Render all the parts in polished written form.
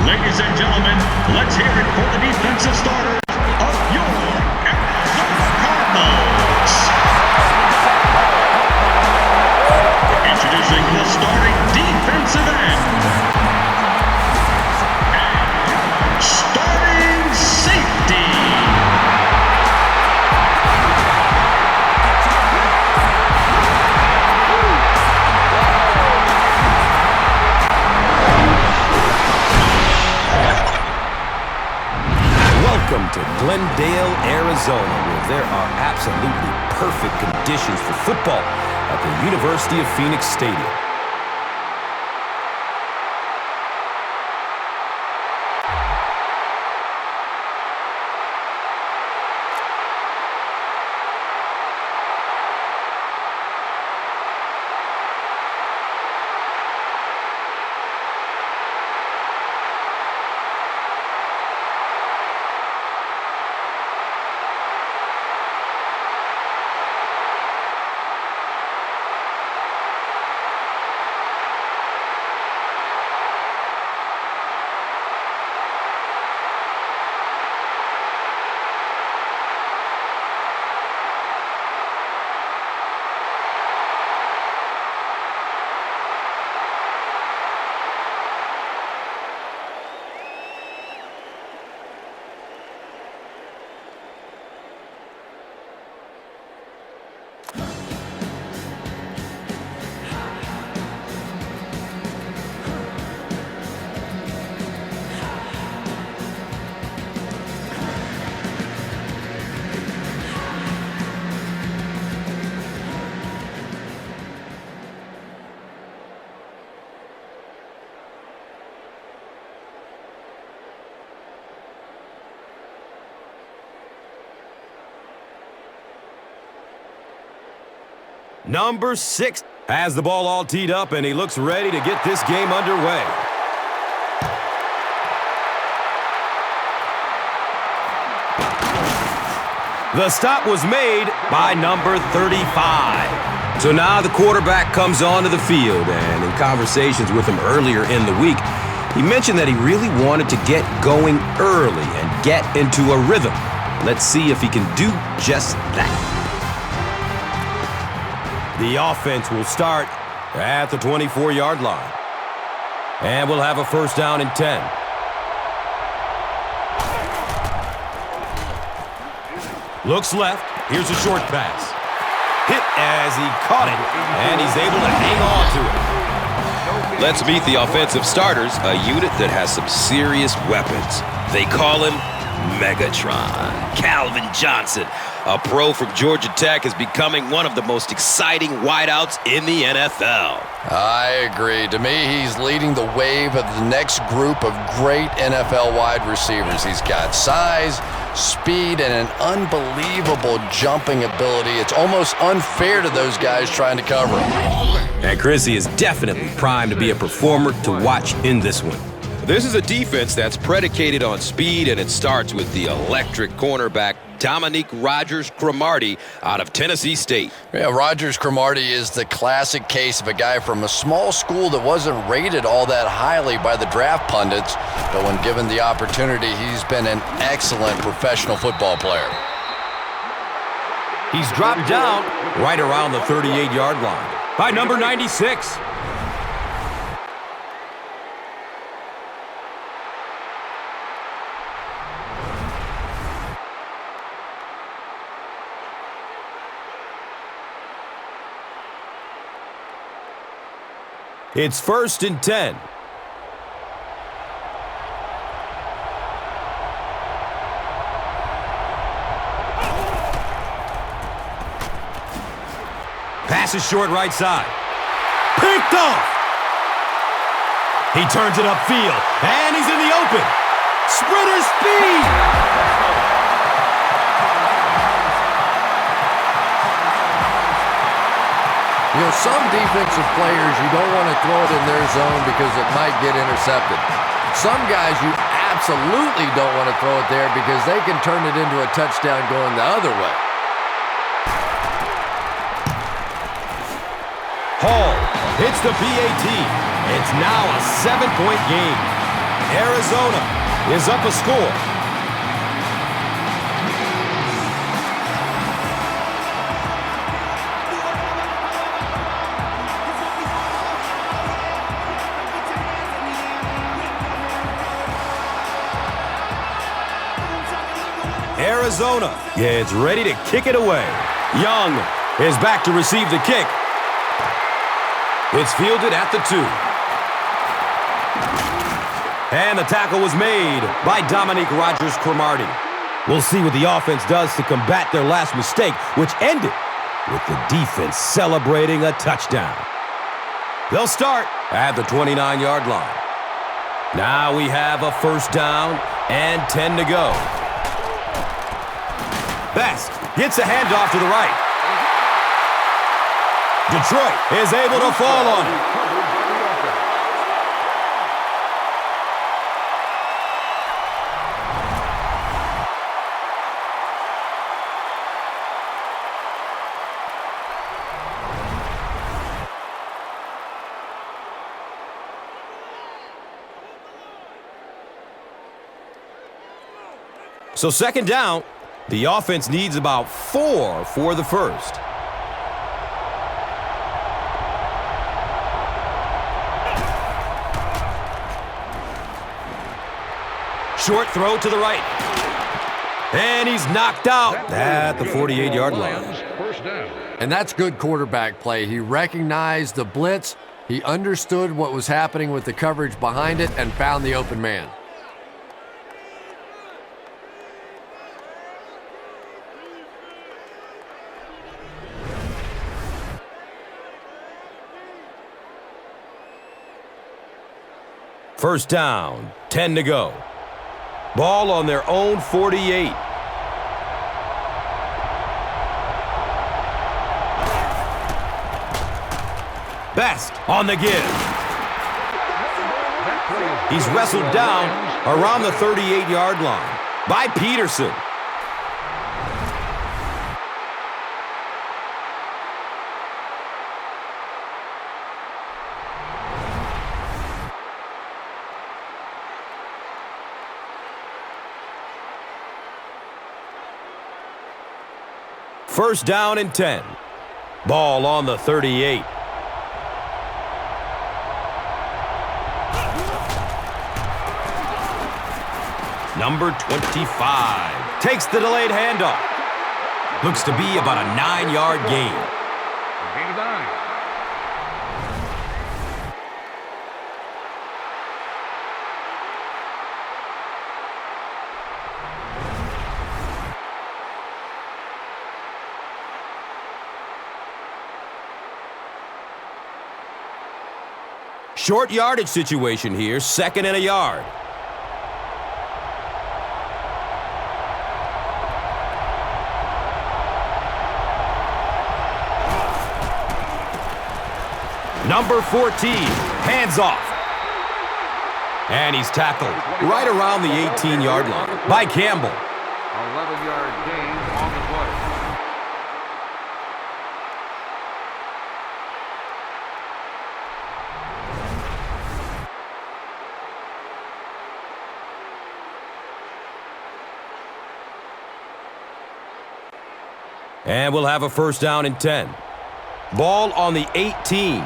Ladies and gentlemen, let's hear it for the defensive starters of your Arizona Cardinals. Introducing the starting defensive end. And starting safety. Welcome to Glendale, Arizona, where there are absolutely perfect conditions for football at the University of Phoenix Stadium. Number 6 has the ball all teed up, and he looks ready to get this game underway. The stop was made by number 35. So now the quarterback comes onto the field, and in conversations with him earlier in the week, he mentioned that he really wanted to get going early and get into a rhythm. Let's see if he can do just that. The offense will start at the 24-yard line. And we'll have a first down and 10. Looks left. Here's a short pass. Hit as he caught it, and he's able to hang on to it. Let's meet the offensive starters, a unit that has some serious weapons. They call him Megatron. Calvin Johnson, a pro from Georgia Tech, is becoming one of the most exciting wideouts in the NFL. I agree. To me, he's leading the wave of the next group of great NFL wide receivers. He's got size, speed, and an unbelievable jumping ability. It's almost unfair to those guys trying to cover him. And Chrissy is definitely primed to be a performer to watch in this one. This is a defense that's predicated on speed, and it starts with the electric cornerback Dominique Rodgers-Cromartie out of Tennessee State. Yeah, Rodgers-Cromartie is the classic case of a guy from a small school that wasn't rated all that highly by the draft pundits, but when given the opportunity, he's been an excellent professional football player. He's dropped down right around the 38-yard line by number 96. It's first and 10. Pass is short right side. Picked off. He turns it upfield, and he's in the open. Sprinter speed. You know, some defensive players, you don't want to throw it in their zone because it might get intercepted. Some guys, you absolutely don't want to throw it there because they can turn it into a touchdown going the other way. Hall hits the PAT. It's now a 7-point game. Arizona is up a score. Arizona gets ready to kick it away. Young is back to receive the kick. It's fielded at the 2. And the tackle was made by Dominique Rodgers-Cromartie. We'll see what the offense does to combat their last mistake, which ended with the defense celebrating a touchdown. They'll start at the 29-yard line. Now we have a first down and 10 to go. Best gets a handoff to the right. Detroit is able to fall on it. So second down, the offense needs about 4 for the first. Short throw to the right. And he's knocked out at the 48-yard line. And that's good quarterback play. He recognized the blitz, he understood what was happening with the coverage behind it, and found the open man. First down, 10 to go. Ball on their own 48. Best on the give. He's wrestled down around the 38-yard line by Peterson. First down and 10. Ball on the 38. Number 25 takes the delayed handoff. Looks to be about a 9-yard gain. Short yardage situation here, 2nd and a yard. Number 14, hands off. And he's tackled right around the 18-yard line by Campbell. 11-yard gain on the play. And we'll have a first down and 10. Ball on the 18.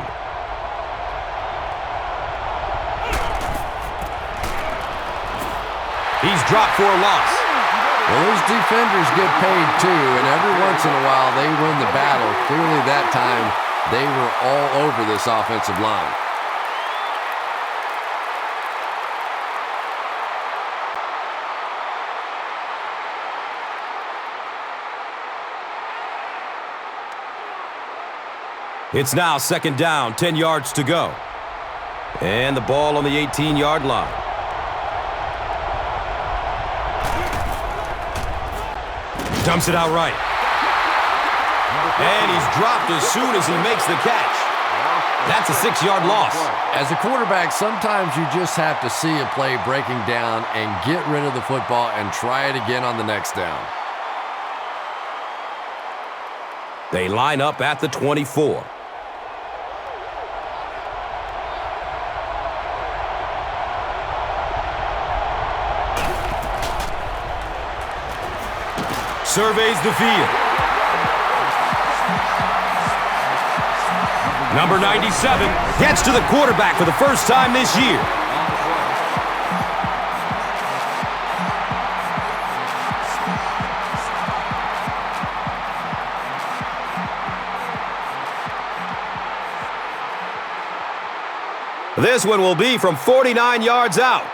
He's dropped for a loss. Well, those defenders get paid too, and every once in a while they win the battle. Clearly that time they were all over this offensive line. It's now 2nd down, 10 yards to go. And the ball on the 18-yard line. Dumps it out right. And he's dropped as soon as he makes the catch. That's a 6-yard loss. As a quarterback, sometimes you just have to see a play breaking down and get rid of the football and try it again on the next down. They line up at the 24. surveys the field. Number 97 gets to the quarterback for the first time this year. This one will be from 49 yards out.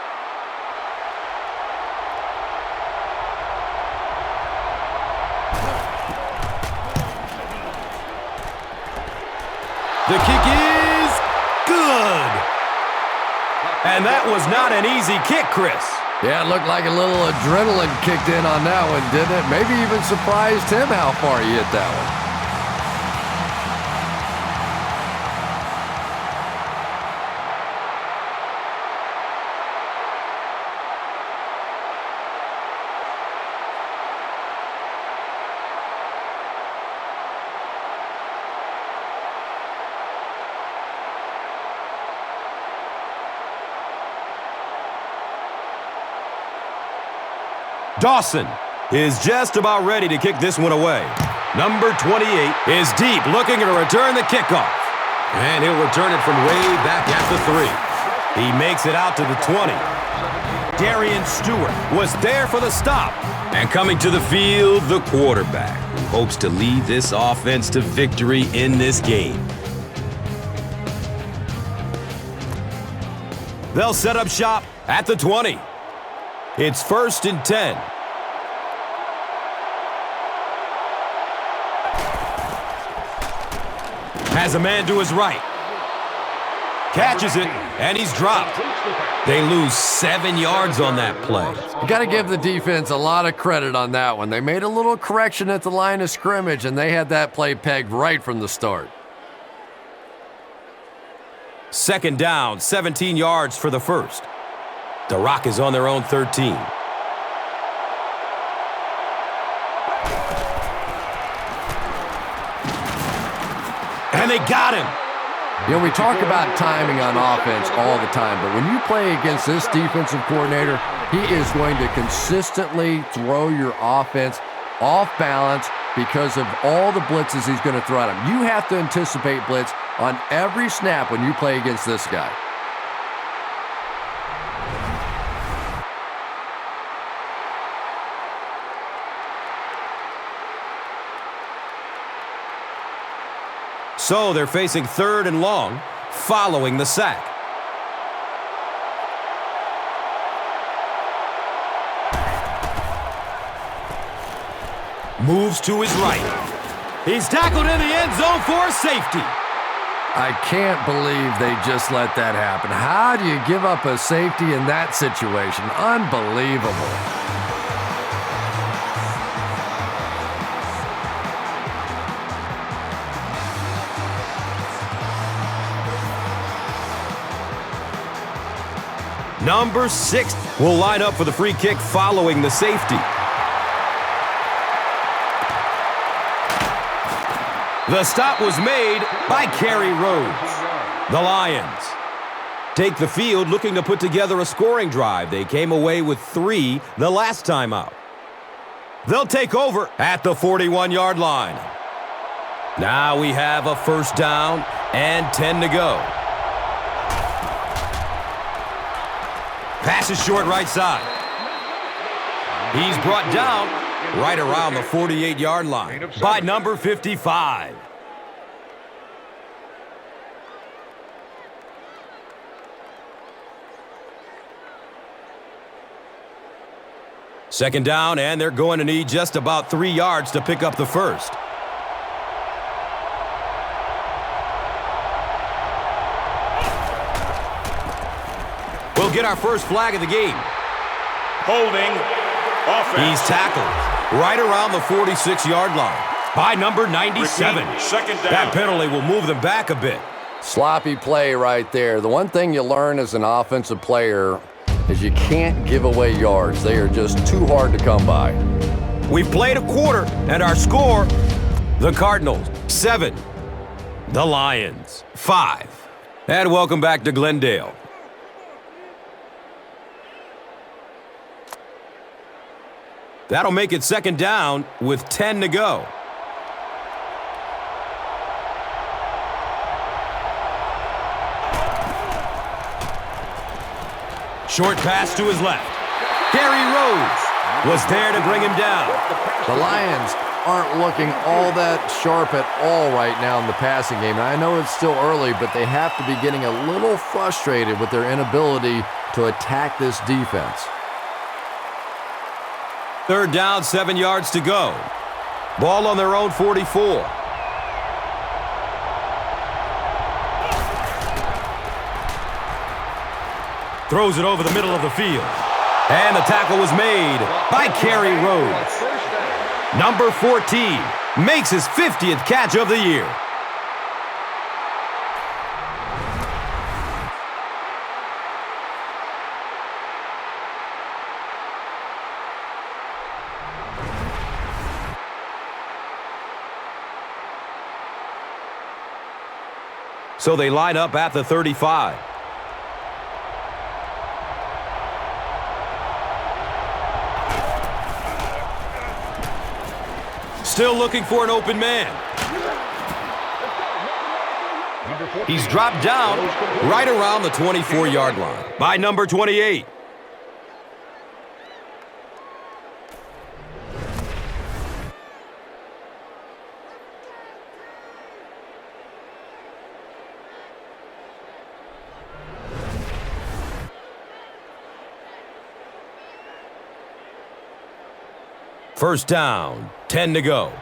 The kick is good. And that was not an easy kick, Chris. Yeah, it looked like a little adrenaline kicked in on that one, didn't it? Maybe even surprised him how far he hit that one. Dawson is just about ready to kick this one away. Number 28 is deep, looking to return the kickoff. And he'll return it from way back at the 3. He makes it out to the 20. Darian Stewart was there for the stop. And coming to the field, the quarterback, who hopes to lead this offense to victory in this game. They'll set up shop at the 20. It's 1st and 10. Has a man to his right. Catches it, and he's dropped. They lose 7 yards on that play. You got to give the defense a lot of credit on that one. They made a little correction at the line of scrimmage, and they had that play pegged right from the start. 2nd down, 17 yards for the first. The Rock is on their own 13. And they got him. You know, we talk about timing on offense all the time, but when you play against this defensive coordinator, he is going to consistently throw your offense off balance because of all the blitzes he's going to throw at him. You have to anticipate blitz on every snap when you play against this guy. So they're facing 3rd and long following the sack. Moves to his right. He's tackled in the end zone for a safety. I can't believe they just let that happen. How do you give up a safety in that situation? Unbelievable. Number 6 will line up for the free kick following the safety. The stop was made by Kerry Rhodes. The Lions take the field looking to put together a scoring drive. They came away with 3 the last time out. They'll take over at the 41-yard line. Now we have a 1st down and 10 to go. Pass is short right side. He's brought down right around the 48-yard line by number 55. Second down, and they're going to need just about 3 yards to pick up the first. We'll get our first flag of the game. Holding offense. He's tackled right around the 46-yard line by number 97. Second down. That penalty will move them back a bit. Sloppy play right there. The one thing you learn as an offensive player is you can't give away yards. They are just too hard to come by. We've played a quarter, and our score, the Cardinals, 7. The Lions, 5. And welcome back to Glendale. That'll make it second down with 10 to go. Short pass to his left. Gary Rhodes was there to bring him down. The Lions aren't looking all that sharp at all right now in the passing game. And I know it's still early, but they have to be getting a little frustrated with their inability to attack this defense. Third down, 7 yards to go. Ball on their own 44. Throws it over the middle of the field. And the tackle was made by Gary Rhodes. Number 14 makes his 50th catch of the year. So they line up at the 35. Still looking for an open man. He's dropped down right around the 24-yard line by number 28. First down, 10 to go.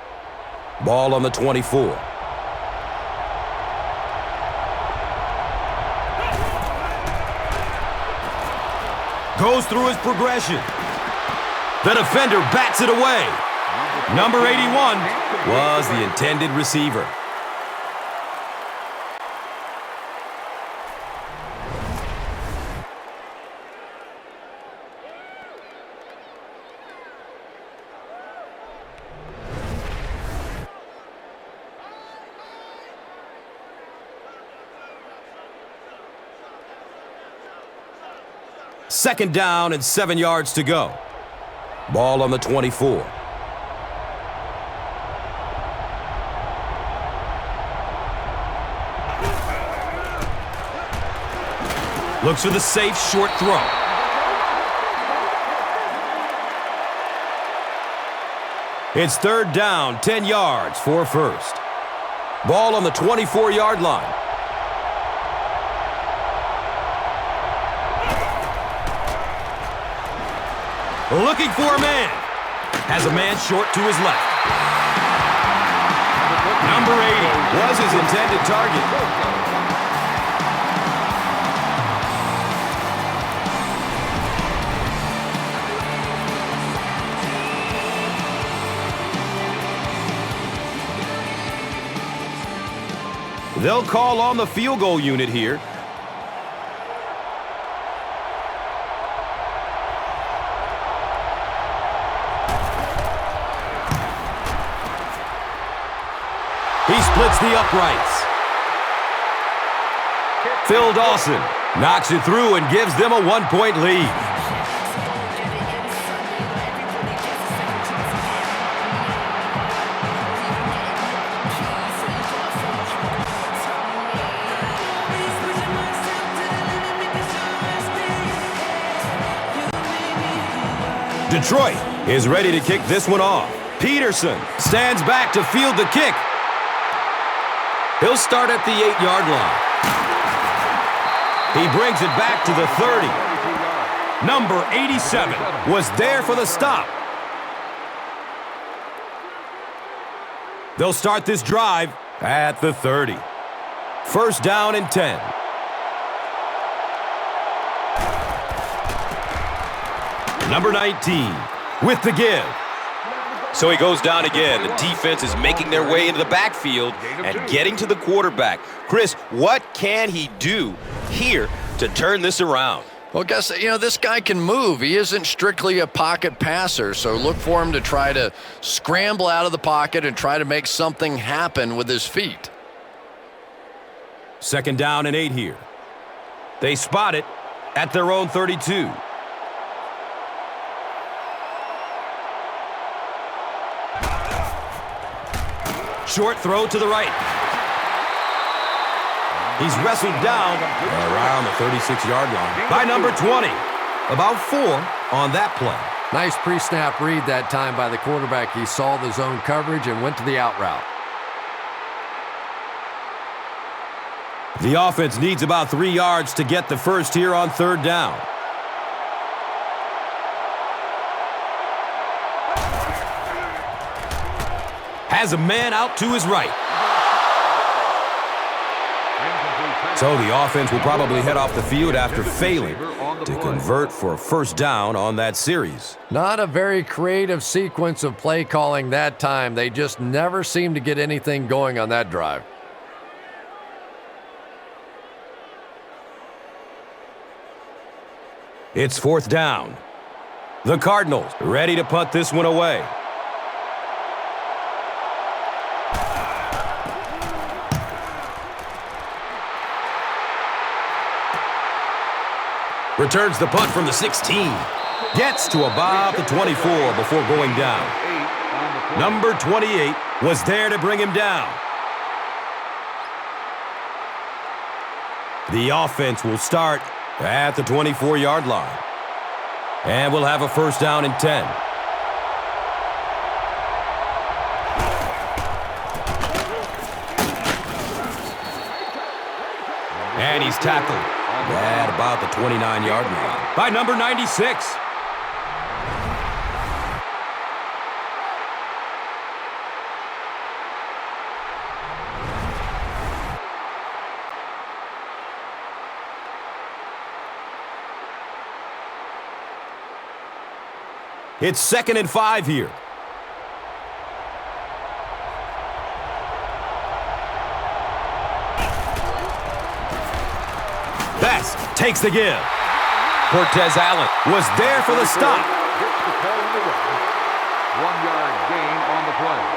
Ball on the 24. Goes through his progression. The defender bats it away. Number 81 was the intended receiver. Second down and 7 yards to go. Ball on the 24. Looks for the safe short throw. It's third down, 10 yards for first. Ball on the 24-yard line. Looking for a man. Has a man short to his left. Number 80 was his intended target. They'll call on the field goal unit here. He splits the uprights. Phil Dawson knocks it through and gives them a 1-point lead. Detroit is ready to kick this one off. Peterson stands back to field the kick. He'll start at the 8-yard line. He brings it back to the 30. Number 87 was there for the stop. They'll start this drive at the 30. First down and 10. Number 19 with the give. So he goes down again. The defense is making their way into the backfield and getting to the quarterback. Chris, what can he do here to turn this around? Well, guess, this guy can move. He isn't strictly a pocket passer, so look for him to try to scramble out of the pocket and try to make something happen with his feet. Second down and 8 here. They spot it at their own 32. Short throw to the right. He's wrestled down around the 36-yard line by number 20. About 4 on that play. Nice pre-snap read that time by the quarterback. He saw the zone coverage and went to the out route. The offense needs about 3 yards to get the first here on 3rd down. Has a man out to his right. So the offense will probably head off the field after failing to convert for a first down on that series. Not a very creative sequence of play calling that time. They just never seemed to get anything going on that drive. It's 4th down. The Cardinals ready to punt this one away. Returns the punt from the 16. Gets to about the 24 before going down. Number 28 was there to bring him down. The offense will start at the 24-yard line. And we'll have a first down and 10. And he's tackled at about the 29-yard line by number 96. It's 2nd and 5 here. Best takes the give. Cortez Allen was there for the stop. Gets the call on the run. 1-yard gain on the play.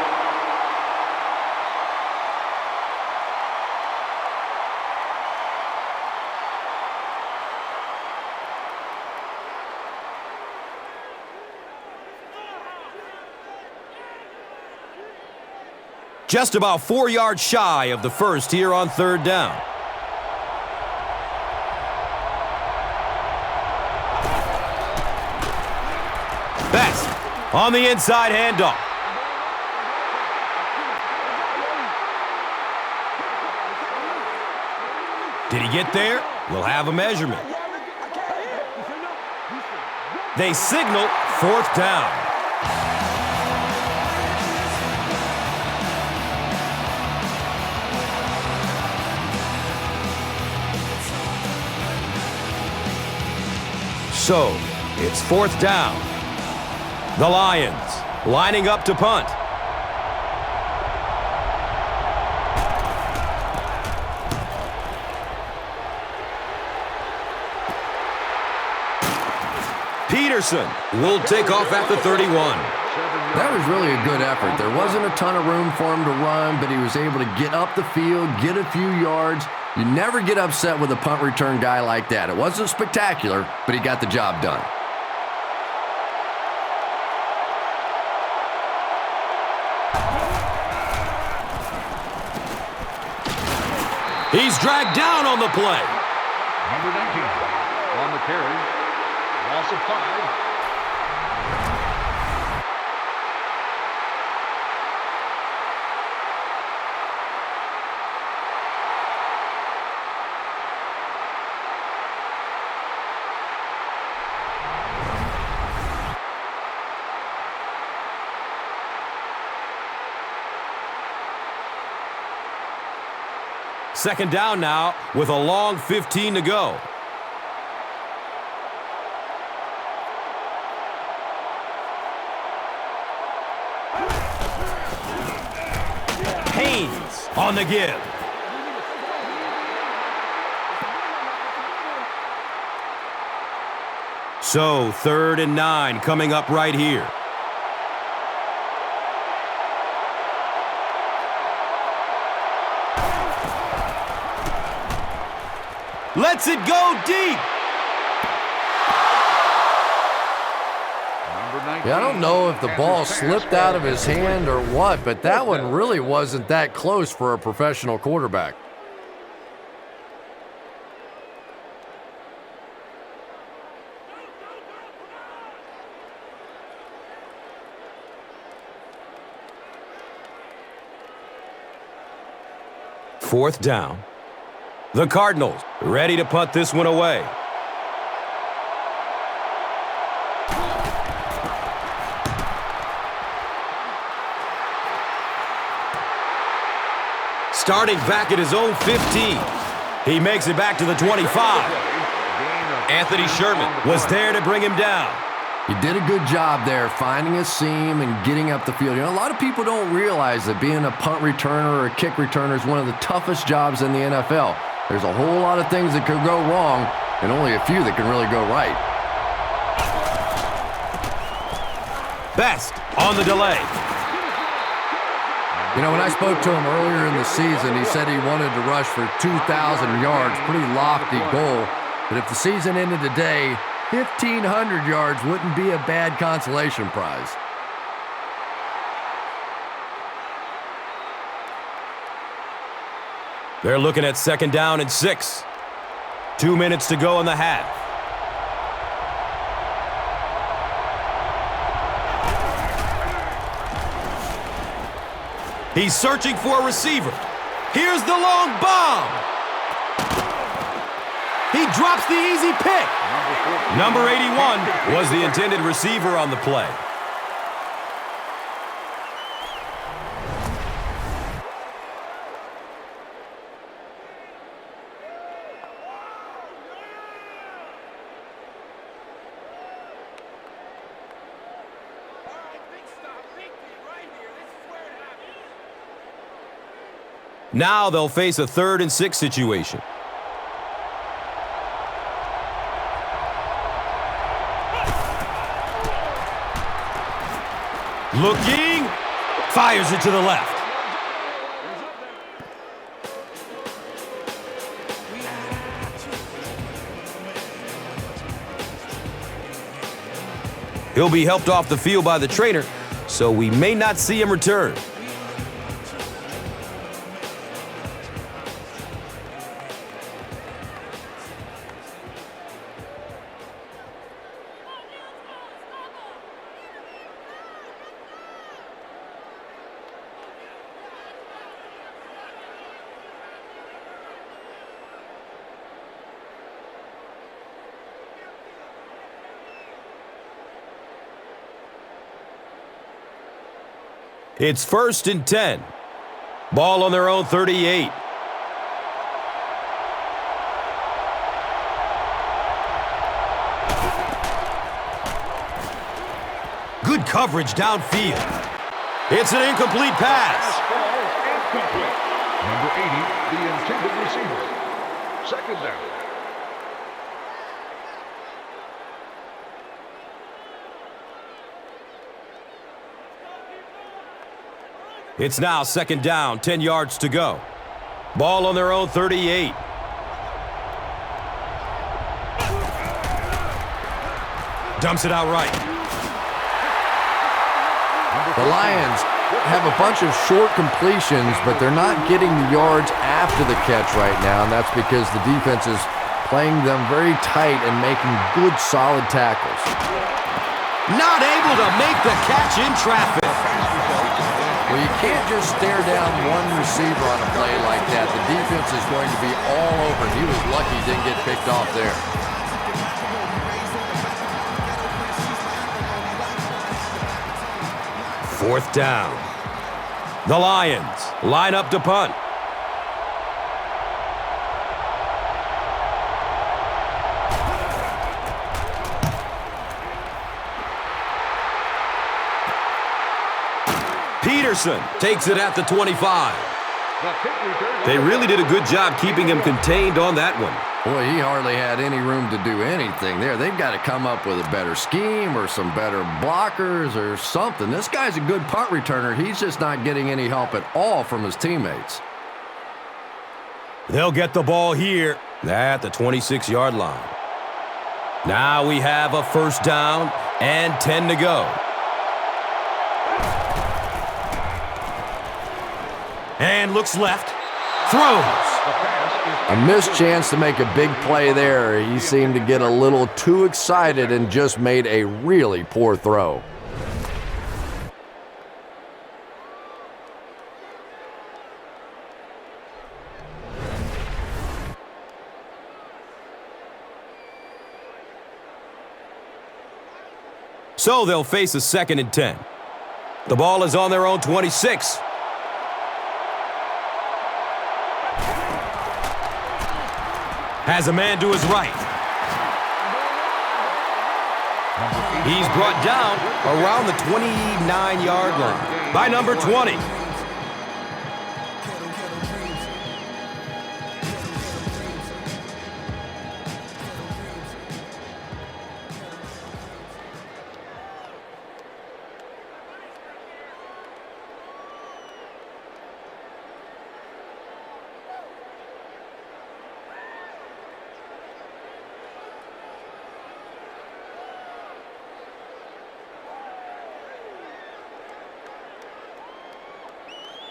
Just about 4 yards shy of the first here on 3rd down. Best on the inside handoff. Did he get there? We'll have a measurement. They signal 4th down. So, it's 4th down. The Lions lining up to punt. Peterson will take off at the 31. That was really a good effort. There wasn't a ton of room for him to run, but he was able to get up the field, get a few yards. You never get upset with a punt return guy like that. It wasn't spectacular, but he got the job done. He's dragged down on the play. Number 19 on the carry. Loss of 5. Second down now with a long 15 to go. Haynes on the give. So 3rd and 9 coming up right here. Lets it go deep. Number 19 Yeah, I don't know if the ball slipped out of his hand or what, but that one really wasn't that close for a professional quarterback. Fourth down. The Cardinals ready to punt this one away. Starting back at his own 15. He makes it back to the 25. Anthony Sherman was there to bring him down. He did a good job there finding a seam and getting up the field. You know, a lot of people don't realize that being a punt returner or a kick returner is one of the toughest jobs in the NFL. There's a whole lot of things that could go wrong and only a few that can really go right. Best on the delay. You know, when I spoke to him earlier in the season, he said he wanted to rush for 2,000 yards, pretty lofty goal. But if the season ended today, 1,500 yards wouldn't be a bad consolation prize. They're looking at 2nd down and 6. 2 minutes to go in the half. He's searching for a receiver. Here's the long bomb. He drops the easy pick. Number 81 was the intended receiver on the play. Now they'll face a 3rd and 6 situation. Looking, fires it to the left. He'll be helped off the field by the trainer, so we may not see him return. It's 1st and 10. Ball on their own 38. Good coverage downfield. It's an incomplete pass. Incomplete. Number 80, the intended receiver. 2nd down. It's now 2nd down, 10 yards to go. Ball on their own 38. Dumps it out right. The Lions have a bunch of short completions, but they're not getting the yards after the catch right now, and that's because the defense is playing them very tight and making good, solid tackles. Not able to make the catch in traffic. Well, you can't just stare down one receiver on a play like that. The defense is going to be all over. He was lucky he didn't get picked off there. Fourth down. The Lions line up to punt. Peterson takes it at the 25. They really did a good job keeping him contained on that one. Boy, he hardly had any room to do anything there. They've got to come up with a better scheme or some better blockers or something. This guy's a good punt returner. He's just not getting any help at all from his teammates. They'll get the ball here at the 26-yard line. Now we have a 1st down and 10 to go. And looks left. Throws. A missed chance to make a big play there. He seemed to get a little too excited and just made a really poor throw. So they'll face a 2nd and 10. The ball is on their own 26. Has a man to his right. He's brought down around the 29-yard line by number 20.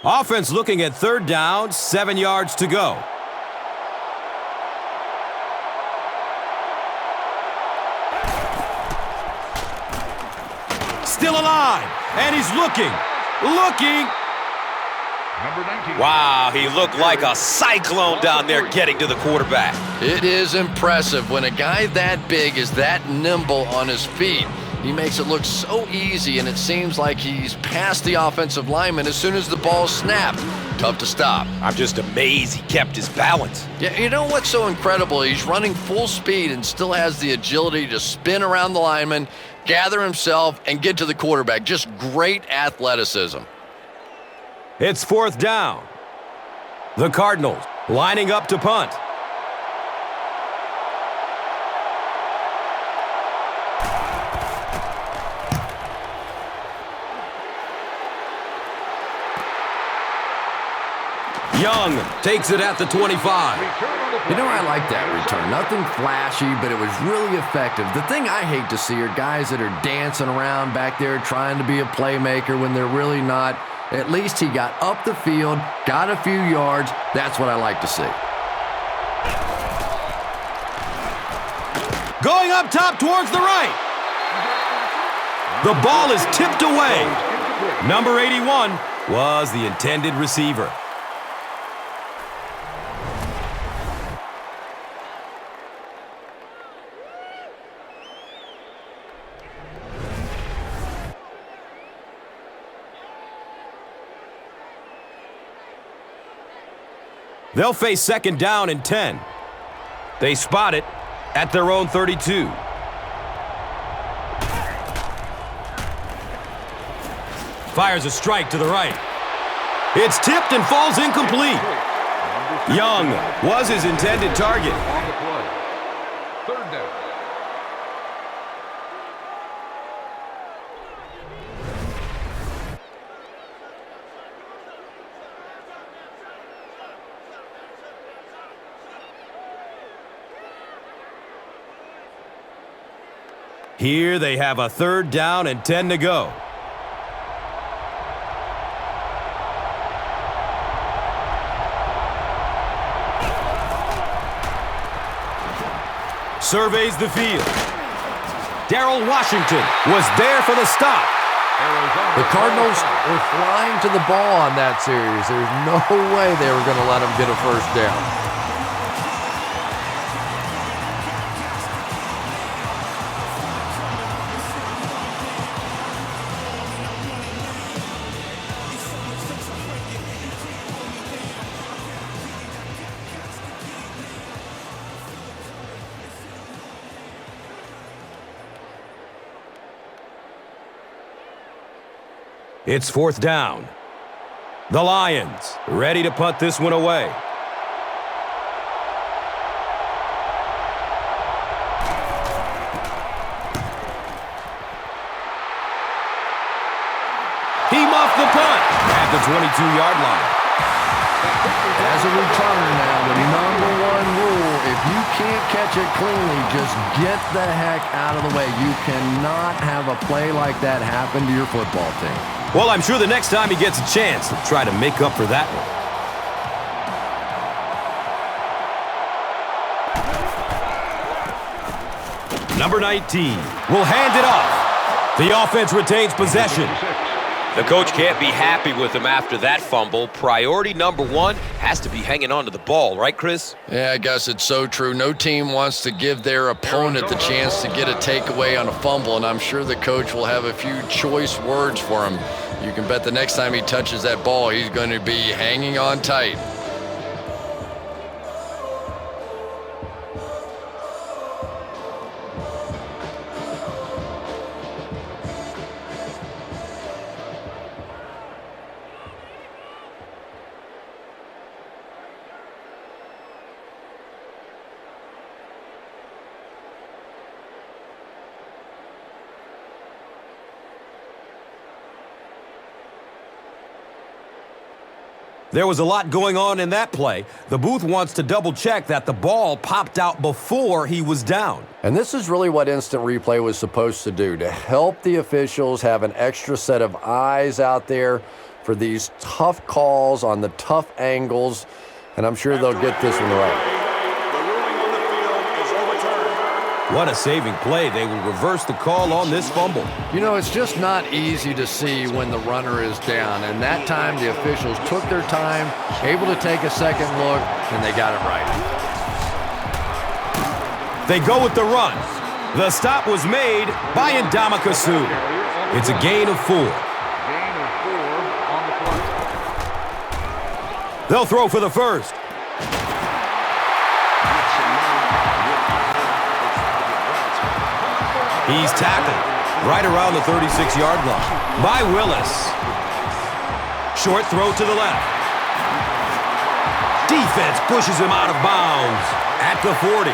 Offense looking at 3rd down, 7 yards to go. Still alive, and he's looking. Number 19. Wow, he looked like a cyclone down there getting to the quarterback. It is impressive when a guy that big is that nimble on his feet. He makes it look so easy, and it seems like he's past the offensive lineman as soon as the ball snapped. Tough to stop. I'm just amazed he kept his balance. Yeah, you know what's so incredible? He's running full speed and still has the agility to spin around the lineman, gather himself, and get to the quarterback. Just great athleticism. It's 4th down. The Cardinals lining up to punt. Young takes it at the 25. You know, I like that return. Nothing flashy, but it was really effective. The thing I hate to see are guys that are dancing around back there trying to be a playmaker when they're really not. At least he got up the field, got a few yards. That's what I like to see. Going up top towards the right. The ball is tipped away. Number 81 was the intended receiver. They'll face 2nd down and 10. They spot it at their own 32. Fires a strike to the right. It's tipped and falls incomplete. Young was his intended target. On the play. 3rd down. Here they have a 3rd down and 10 to go. Surveys the field. Darrell Washington was there for the stop. The Cardinals were flying to the ball on that series. There's no way they were going to let them get a 1st down. It's 4th down. The Lions ready to punt this one away. He muffed the punt at the 22-yard line. As a returner now, the number 1 rule, if you can't catch it cleanly, just get the heck out of the way. You cannot have a play like that happen to your football team. Well, I'm sure the next time he gets a chance, he'll try to make up for that one. Number 19 will hand it off. The offense retains possession. The coach can't be happy with him after that fumble. Priority number one has to be hanging on to the ball, right, Chris? Yeah, I guess it's so true. No team wants to give their opponent the chance to get a takeaway on a fumble, and I'm sure the coach will have a few choice words for him. You can bet the next time he touches that ball, he's going to be hanging on tight. There was a lot going on in that play. The booth wants to double-check that the ball popped out before he was down. And this is really what instant replay was supposed to do, to help the officials have an extra set of eyes out there for these tough calls on the tough angles, and I'm sure they'll get this one right. What a saving play. They will reverse the call on this fumble. You know, it's just not easy to see when the runner is down, and that time the officials took their time, able to take a second look, and they got it right. They go with the run. The stop was made by Ndamukong Suh. It's a gain of 4. Gain of 4 on the play. They'll throw for the first. He's tackled right around the 36-yard line by Willis. Short throw to the left. Defense pushes him out of bounds at the 40.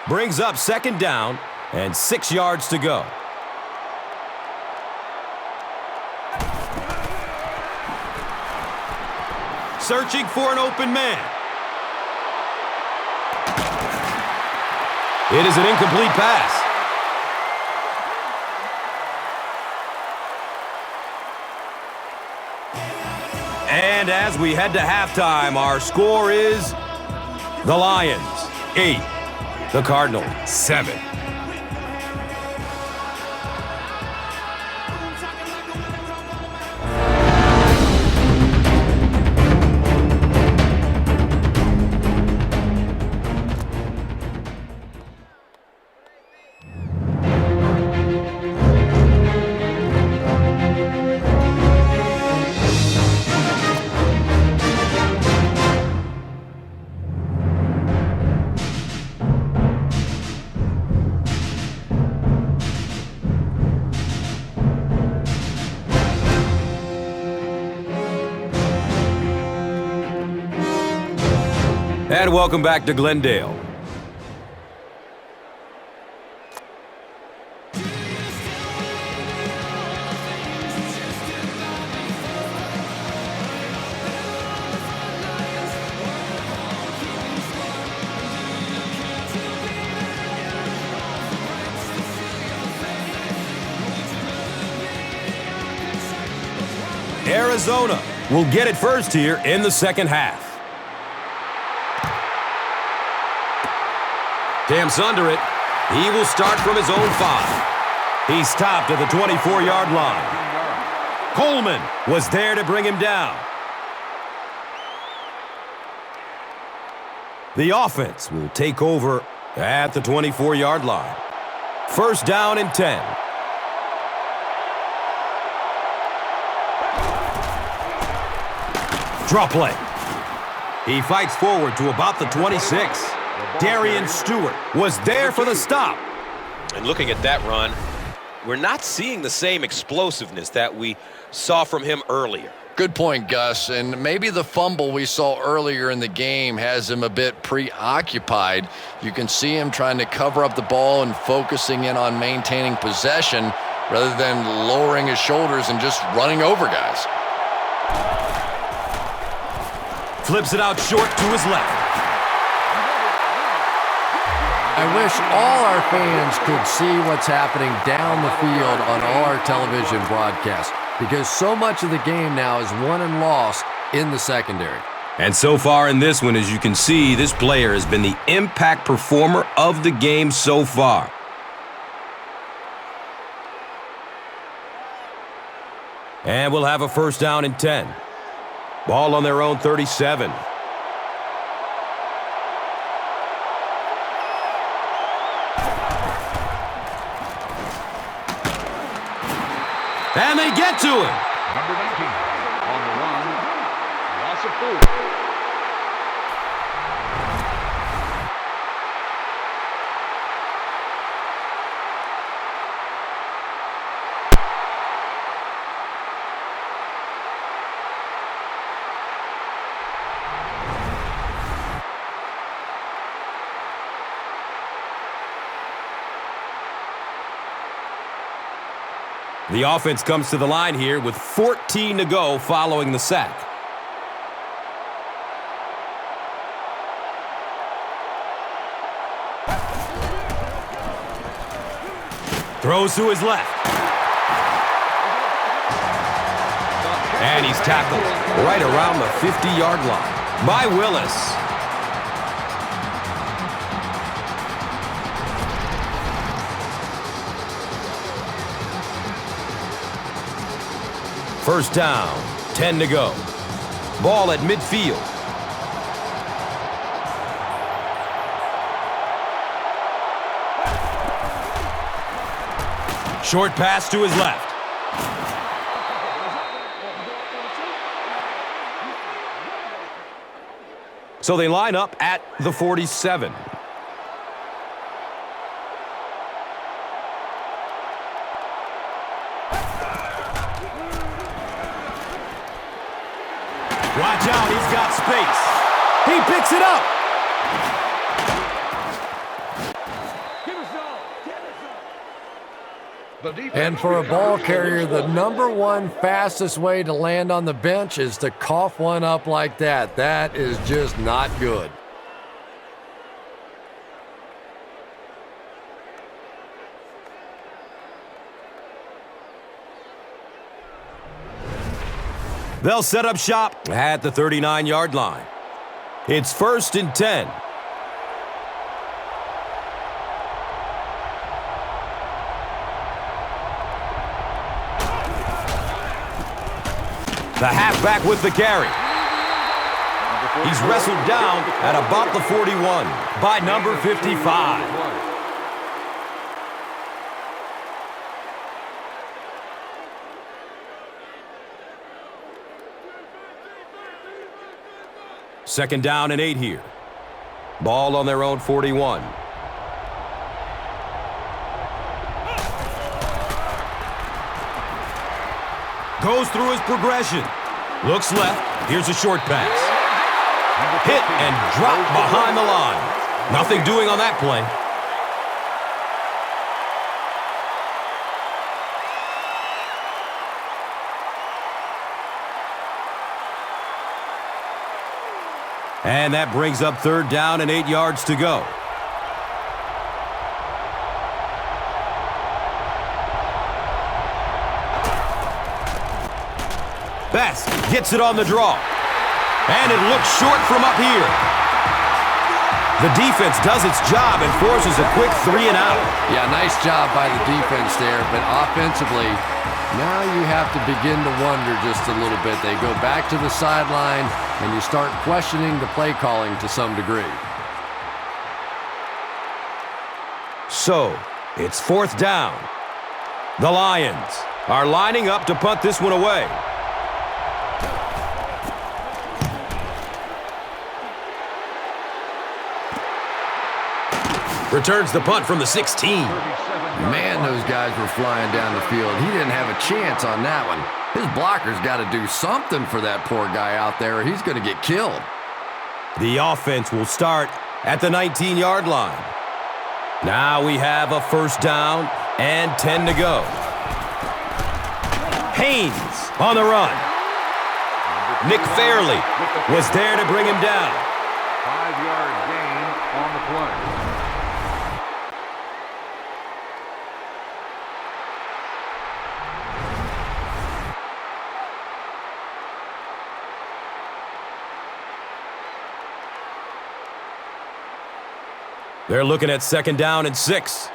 Brings up second down and 6 yards to go. Searching for an open man. It is an incomplete pass. And as we head to halftime, our score is the Lions 8, the Cardinals 7. And welcome back to Glendale. Arizona will get it first here in the second half. Camps under it. He will start from his own 5. He stopped at the 24-yard line. Coleman was there to bring him down. The offense will take over at the 24-yard line. First down and 10. Draw play. He fights forward to about the 26. Darian Stewart was there for the stop. And looking at that run, we're not seeing the same explosiveness that we saw from him earlier. Good point, Gus. And maybe the fumble we saw earlier in the game has him a bit preoccupied. You can see him trying to cover up the ball and focusing in on maintaining possession rather than lowering his shoulders and just running over guys. Flips it out short to his left. I wish all our fans could see what's happening down the field on all our television broadcasts, because so much of the game now is won and lost in the secondary. And so far in this one, as you can see, this player has been the impact performer of the game so far. And we'll have a first down and 10. Ball on their own 37. And they get to him. Number 19 on the run. Loss of 4. The offense comes to the line here with 14 to go following the sack. Throws to his left. And he's tackled right around the 50-yard line by Willis. First down, 10 to go. Ball at midfield. Short pass to his left. So they line up at the 47. Watch out, he's got space. He picks it up. And for a ball carrier, the number one fastest way to land on the bench is to cough one up like that. That is just not good. They'll set up shop at the 39-yard line. It's first and 10. The halfback with the carry. He's wrestled down at about the 41 by number 55. Second down and 8 here. Ball on their own 41. Goes through his progression. Looks left. Here's a short pass. Hit and dropped behind the line. Nothing doing on that play. And that brings up third down and 8 yards to go. Best gets it on the draw. And it looks short from up here. The defense does its job and forces a quick 3 and out. Yeah, nice job by the defense there, but offensively, now you have to begin to wonder just a little bit. They go back to the sideline, and you start questioning the play calling to some degree. So, it's fourth down. The Lions are lining up to punt this one away. Returns the punt from the 16. Man, those guys were flying down the field. He didn't have a chance on that one. His blocker's got to do something for that poor guy out there, or he's going to get killed. The offense will start at the 19-yard line. Now we have a first down and 10 to go. Haynes on the run. Nick Fairley was there to bring him down. 5-yard gain on the play. They're looking at second down and 6.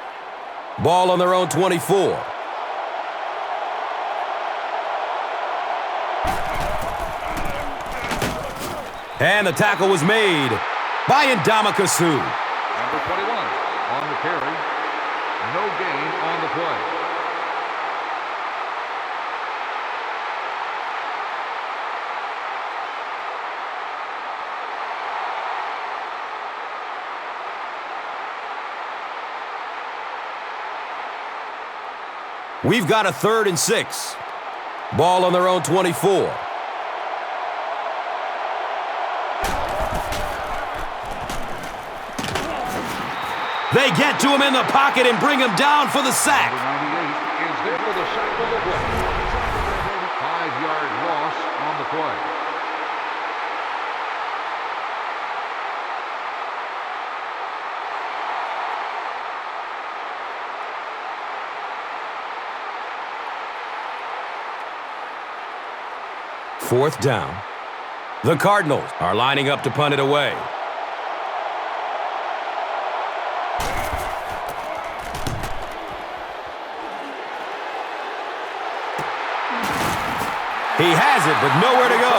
Ball on their own 24. And the tackle was made by Ndamukong. Number 21 on the carry. No gain on the play. We've got a 3rd and 6. Ball on their own 24. They get to him in the pocket and bring him down for the sack. Number 98 is there for the sack on the play. 5-yard loss on the play. Fourth down. The Cardinals are lining up to punt it away. He has it, but nowhere to go.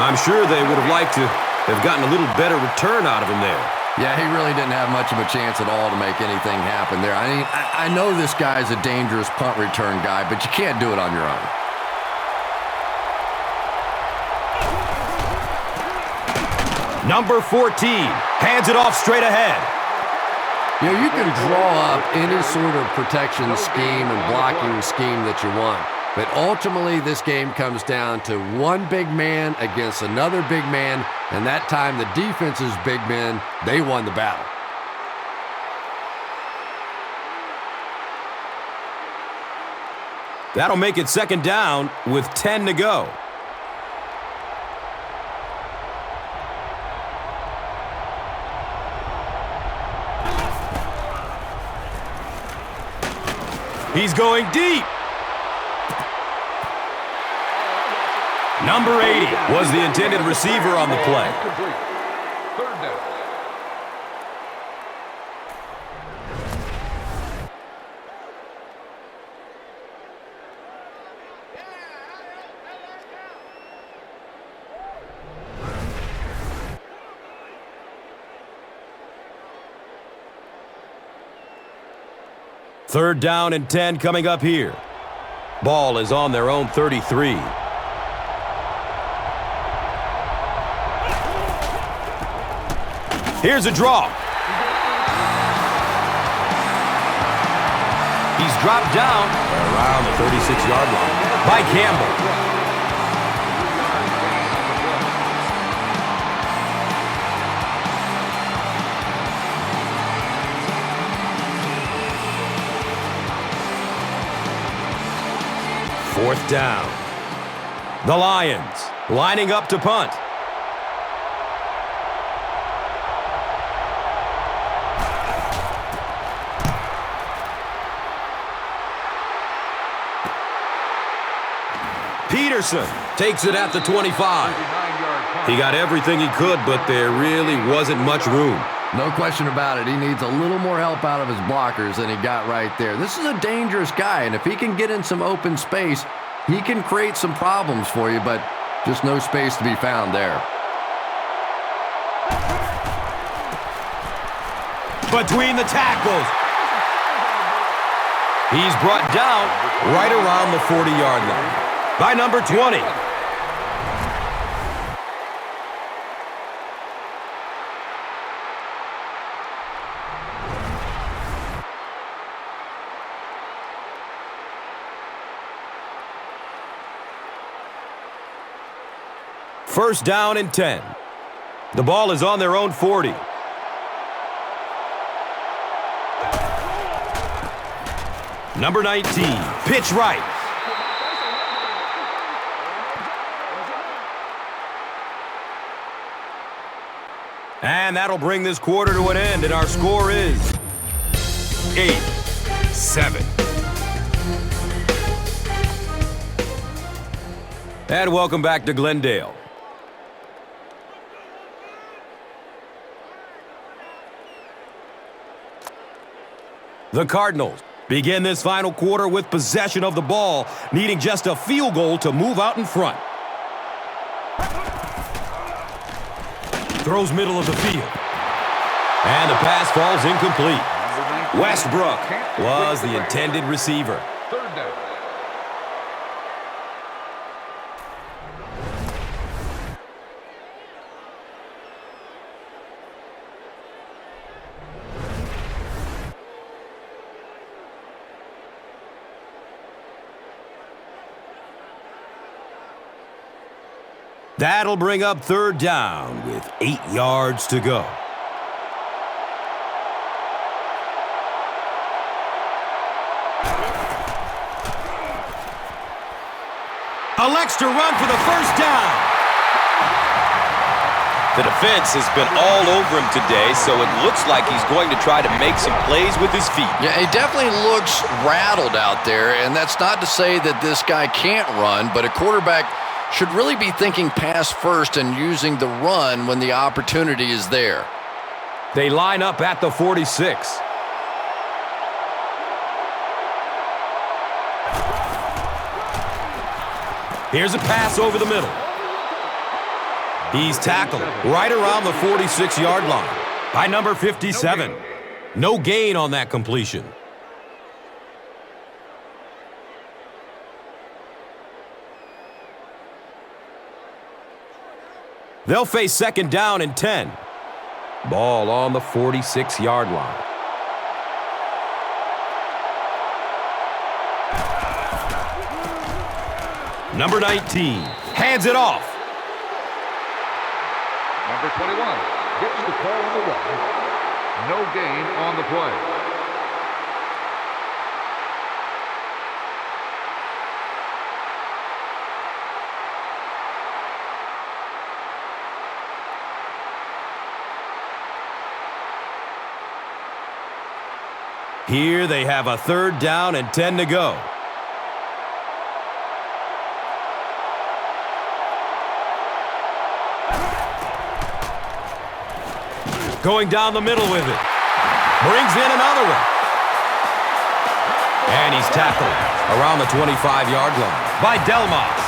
I'm sure they would have liked to have gotten a little better return out of him there. Yeah, he really didn't have much of a chance at all to make anything happen there. I mean, I know this guy's a dangerous punt return guy, but you can't do it on your own. Number 14 hands it off straight ahead. You know, you can draw up any sort of protection scheme and blocking scheme that you want. But ultimately, this game comes down to one big man against another big man, and that time the defense's big men, they won the battle. That'll make it second down with 10 to go. He's going deep. Number 80 was the intended receiver on the play. Third down. Third down and 10 coming up here. Ball is on their own 33. Here's a draw. He's dropped down around the 36-yard line by Campbell. Fourth down. The Lions lining up to punt. Peterson takes it at the 25. He got everything he could, but there really wasn't much room. No question about it. He needs a little more help out of his blockers than he got right there. This is a dangerous guy, and if he can get in some open space, he can create some problems for you, but just no space to be found there. Between the tackles. He's brought down right around the 40-yard line by number 20. First down and 10. The ball is on their own 40. Number 19, pitch right. And that'll bring this quarter to an end, and our score is 8-7. And welcome back to Glendale. The Cardinals begin this final quarter with possession of the ball, needing just a field goal to move out in front. Throws middle of the field. And the pass falls incomplete. Westbrook was the intended receiver. Third down. That'll bring up third down with 8 yards to go. Elects to run for the first down. The defense has been all over him today, so it looks like he's going to try to make some plays with his feet. Yeah, he definitely looks rattled out there, and that's not to say that this guy can't run, but a quarterback should really be thinking pass first and using the run when the opportunity is there. They line up at the 46. Here's a pass over the middle. He's tackled right around the 46-yard line by number 57. No gain on that completion. They'll face second down and 10. Ball on the 46-yard line. Number 19 hands it off. Number 21 gets the call on the run. No gain on the play. Here they have a third down and 10 to go. Going down the middle with it. Brings in another one. And he's tackled around the 25-yard line by Delmas.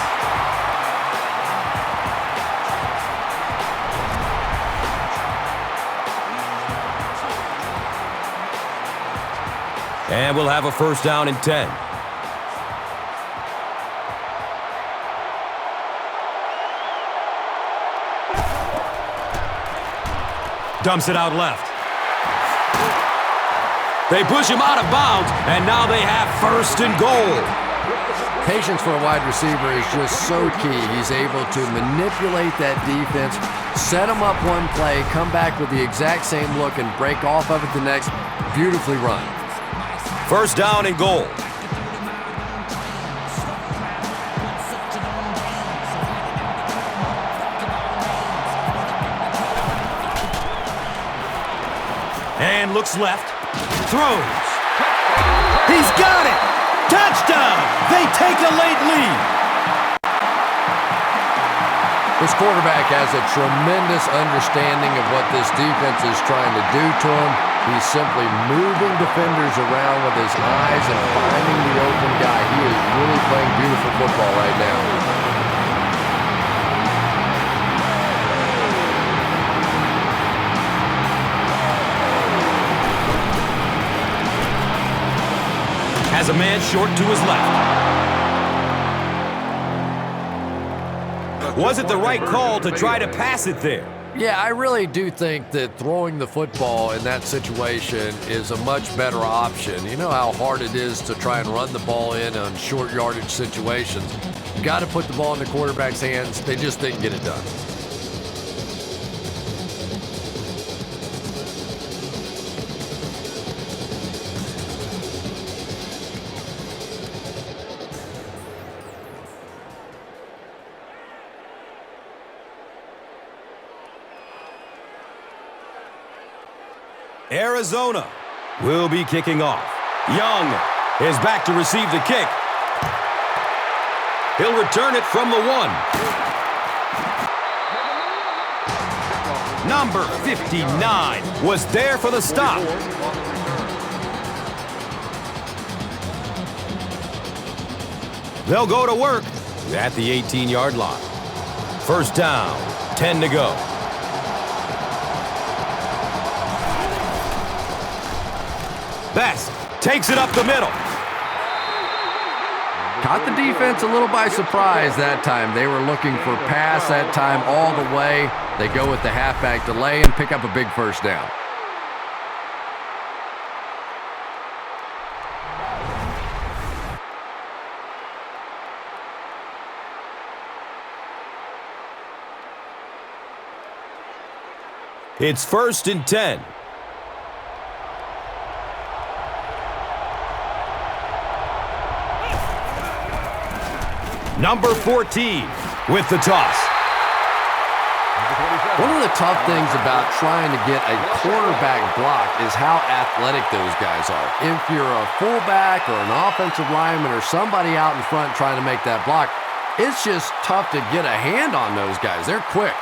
And we'll have a first down and 10. Dumps it out left. They push him out of bounds, and now they have first and goal. Patience for a wide receiver is just so key. He's able to manipulate that defense, set him up one play, come back with the exact same look, and break off of it the next. Beautifully run. First down and goal. And looks left. Throws. He's got it! Touchdown! They take a late lead. This quarterback has a tremendous understanding of what this defense is trying to do to him. He's simply moving defenders around with his eyes and finding the open guy. He is really playing beautiful football right now. Has a man short to his left. Was it the right call to try to pass it there? Yeah, I really do think that throwing the football in that situation is a much better option. You know how hard it is to try and run the ball in on short yardage situations. You got to put the ball in the quarterback's hands. They just didn't get it done. Arizona will be kicking off. Young is back to receive the kick. He'll return it from the 1. Number 59 was there for the stop. They'll go to work at the 18-yard line. First down, 10 to go. Best takes it up the middle. Caught the defense a little by surprise that time. They were looking for pass that time all the way. They go with the halfback delay and pick up a big first down. It's 1st and 10. Number 14 with the toss. One of the tough things about trying to get a quarterback block is how athletic those guys are. If you're a fullback or an offensive lineman or somebody out in front trying to make that block, it's just tough to get a hand on those guys. They're quick.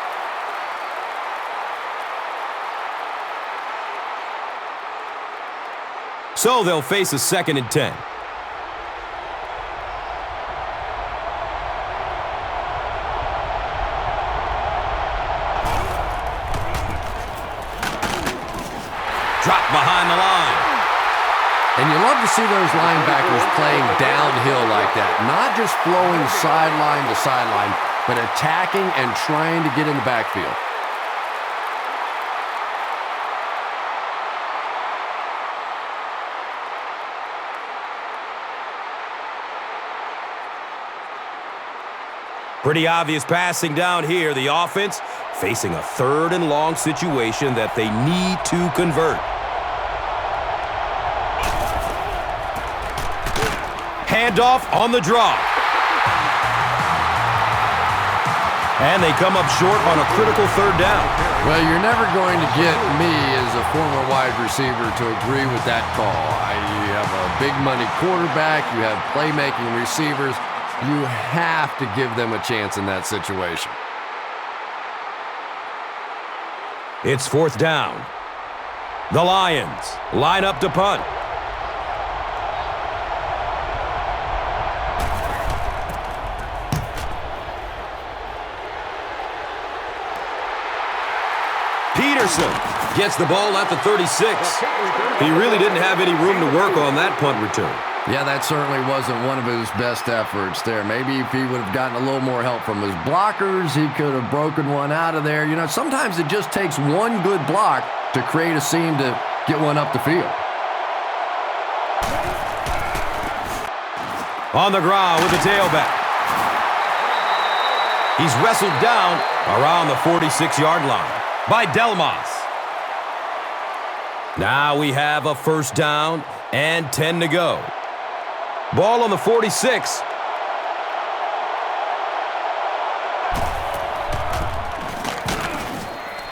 So they'll face a 2nd and 10. Dropped behind the line. And you love to see those linebackers playing downhill like that, not just flowing sideline to sideline, but attacking and trying to get in the backfield. Pretty obvious passing down here. The offense facing a 3rd and long situation that they need to convert. Handoff on the draw. And they come up short on a critical 3rd down. Well, you're never going to get me as a former wide receiver to agree with that call. You have a big money quarterback. You have playmaking receivers. You have to give them a chance in that situation. It's 4th down. The Lions line up to punt. Peterson gets the ball at the 36. He really didn't have any room to work on that punt return. Yeah, that certainly wasn't one of his best efforts there. Maybe if he would have gotten a little more help from his blockers, he could have broken one out of there. You know, sometimes it just takes one good block to create a seam to get one up the field. On the ground with the tailback. He's wrestled down around the 46-yard line by Delmas. Now we have a 1st down and 10 to go. Ball on the 46.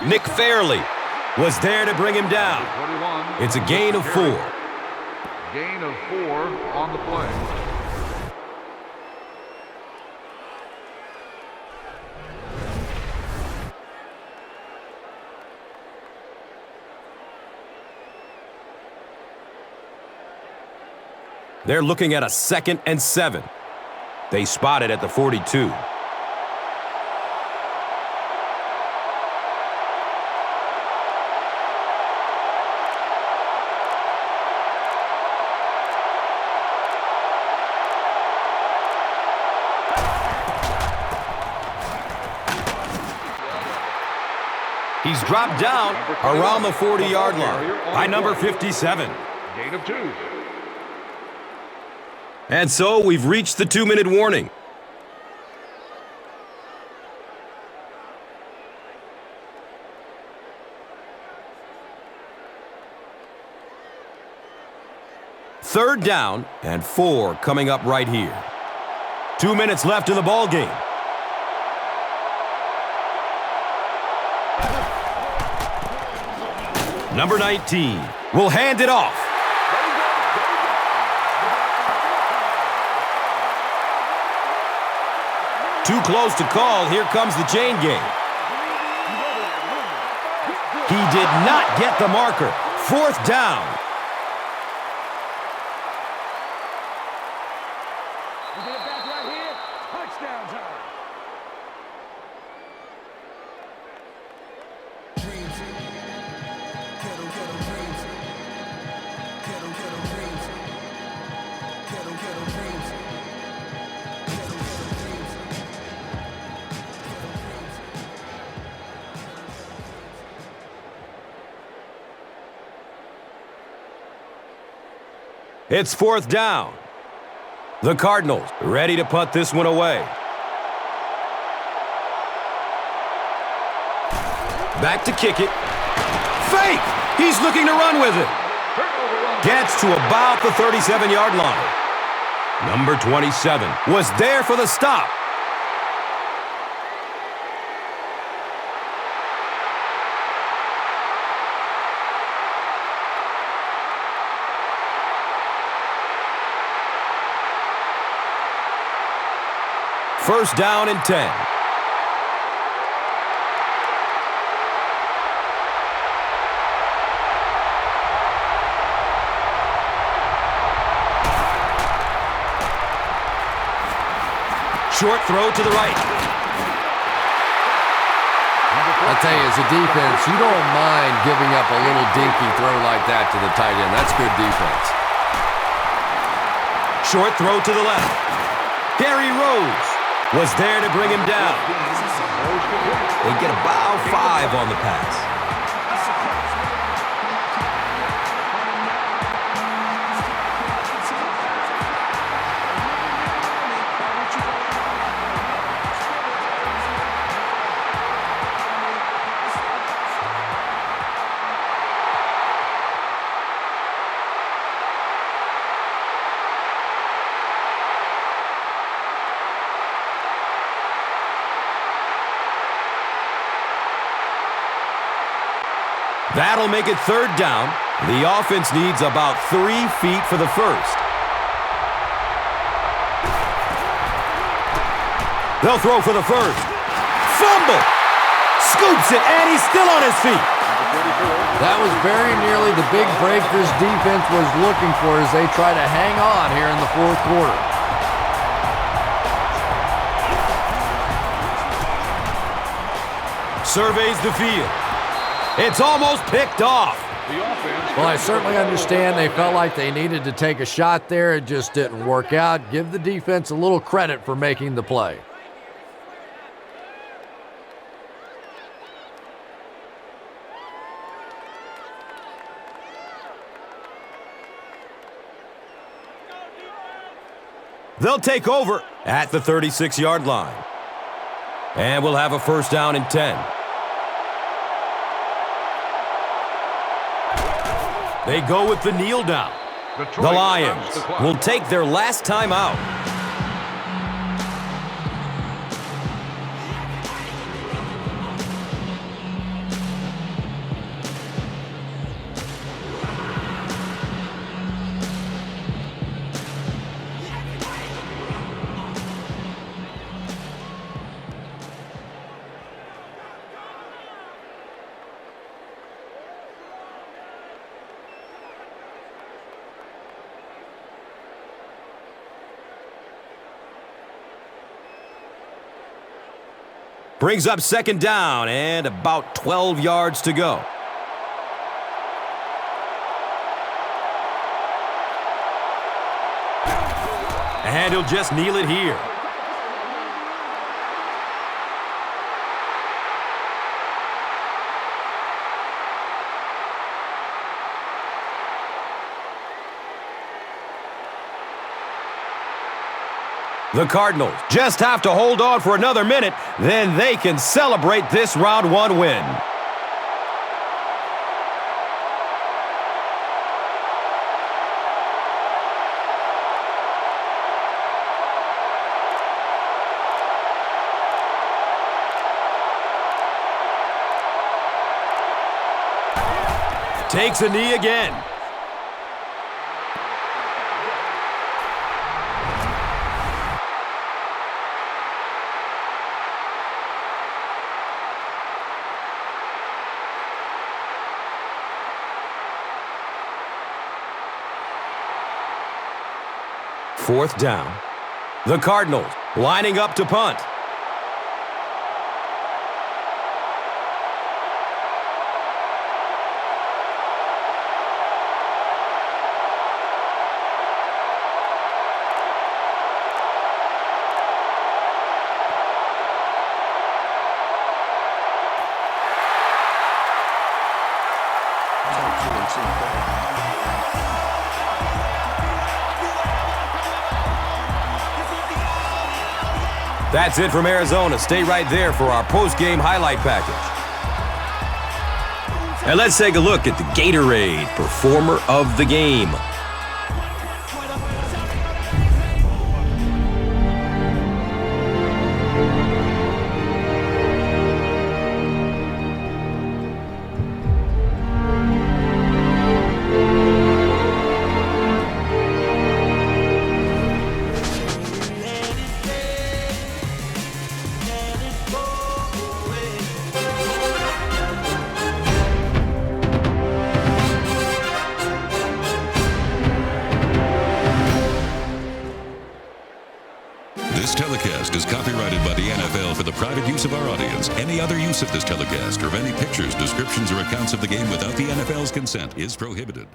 Nick Fairley was there to bring him down. It's a gain of 4. Gain of 4 on the play. They're looking at a 2nd and 7. They spot it at the 42. He's dropped down around the 40-yard line by number 57. Gain of 2. And so we've reached the 2-minute warning. Third down and 4 coming up right here. 2 minutes left in the ball game. Number 19 will hand it off. Too close to call. Here comes the chain game. He did not get the marker. 4th down. It's 4th down. The Cardinals ready to punt this one away. Back to kick it. Fake! He's looking to run with it. Gets to about the 37-yard line. Number 27 was there for the stop. First down and 10. Short throw to the right. I tell you, as a defense, you don't mind giving up a little dinky throw like that to the tight end. That's good defense. Short throw to the left. Gary Rose was there to bring him down. They get about 5 on the pass. That'll make it 3rd down. The offense needs about 3 feet for the first. They'll throw for the first. Fumble! Scoops it, and he's still on his feet. That was very nearly the big break this defense was looking for as they try to hang on here in the 4th quarter. Surveys the field. It's almost picked off. Well, I certainly understand they felt like they needed to take a shot there. It just didn't work out. Give the defense a little credit for making the play. They'll take over at the 36-yard line. And we'll have a first down and 10. They go with the kneel down. The Lions will take their last time out. Brings up 2nd down and about 12 yards to go. And he'll just kneel it here. The Cardinals just have to hold on for another minute, then they can celebrate this round one win. Takes a knee again. Fourth down. The Cardinals lining up to punt. That's it from Arizona. Stay right there for our post-game highlight package. And let's take a look at the Gatorade Performer of the Game. This telecast is copyrighted by the NFL for the private use of our audience. Any other use of this telecast or of any pictures, descriptions, or accounts of the game without the NFL's consent is prohibited.